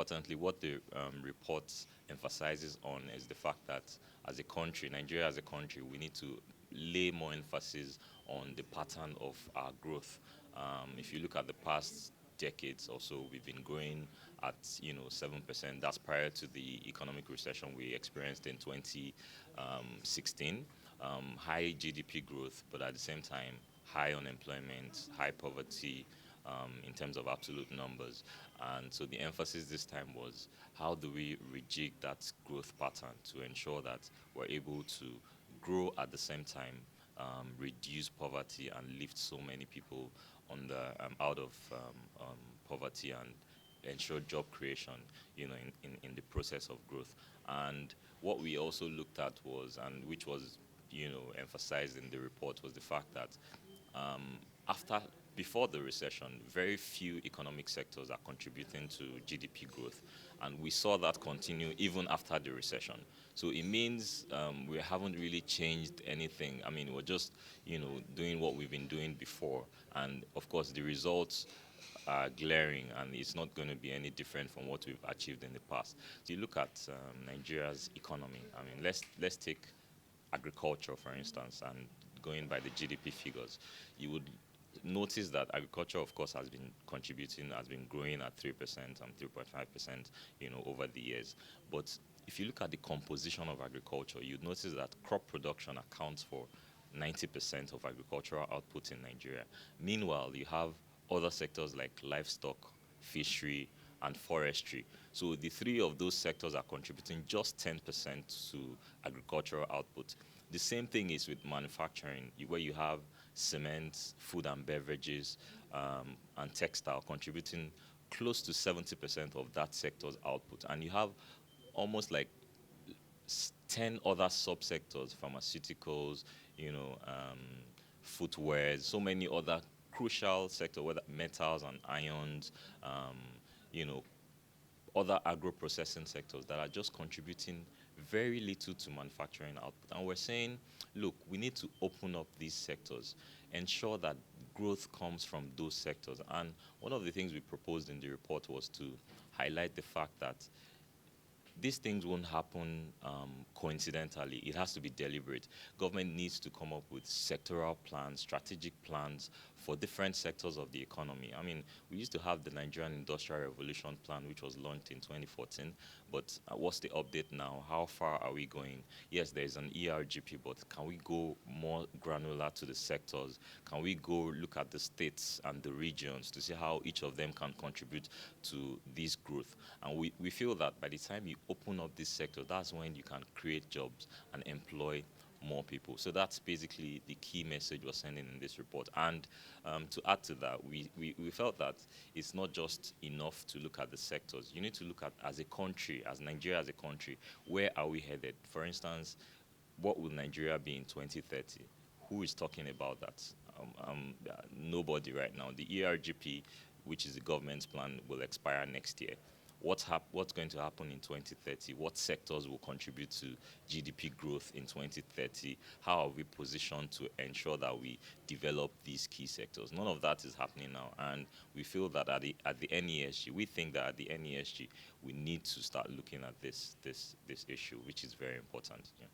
importantly, what the report emphasizes on is the fact that as a country, Nigeria as a country, we need to lay more emphasis on the pattern of our growth. If you look at the past decades or so, we've been growing at 7%. That's prior to the economic recession we experienced in 2016. High GDP growth, but at the same time, high unemployment, high poverty, in terms of absolute numbers. And so the emphasis this time was how do we rejig that growth pattern to ensure that we're able to grow at the same time, reduce poverty, and lift so many people out of poverty and ensure job creation, in the process of growth. And what we also looked at was, and which was, emphasized in the report, was the fact that um, after before the recession, very few economic sectors are contributing to GDP growth, and we saw that continue even after the recession. So it means we haven't really changed anything. I mean, we're just doing what we've been doing before, and of course the results are glaring, and it's not going to be any different from what we've achieved in the past. So you look at Nigeria's economy. I mean, let's take agriculture, for instance, and going by the GDP figures, you would notice that agriculture, of course, has been growing at 3% and 3.5%, over the years. But if you look at the composition of agriculture, you'd notice that crop production accounts for 90% of agricultural output in Nigeria. Meanwhile, you have other sectors like livestock, fishery, and forestry. So the three of those sectors are contributing just 10% to agricultural output. The same thing is with manufacturing, where you have cement, food and beverages, and textile contributing close to 70% of that sector's output. And you have almost like 10 other subsectors, pharmaceuticals, footwear, so many other crucial sectors, whether metals and ions, um, you know, other agro-processing sectors that are just contributing very little to manufacturing output. And we're saying, look, we need to open up these sectors, ensure that growth comes from those sectors. And one of the things we proposed in the report was to highlight the fact that these things won't happen coincidentally. It has to be deliberate. Government needs to come up with sectoral plans, strategic plans for different sectors of the economy. I mean, we used to have the Nigerian Industrial Revolution Plan, which was launched in 2014, but what's the update now? How far are we going? Yes, there's an ERGP, but can we go more granular to the sectors? Can we go look at the states and the regions to see how each of them can contribute to this growth? And we feel that by the time you open up this sector, that's when you can create jobs and employ more people. So that's basically the key message we're sending in this report. And to add to that, we felt that it's not just enough to look at the sectors. You need to look at, as a country, as Nigeria as a country, where are we headed? For instance, what will Nigeria be in 2030? Who is talking about that? Nobody right now. The ERGP, which is the government's plan, will expire next year. What's going to happen in 2030? What sectors will contribute to GDP growth in 2030? How are we positioned to ensure that we develop these key sectors? None of that is happening now, and we feel that at the NESG, we think that at the NESG, we need to start looking at this issue, which is very important. Yeah.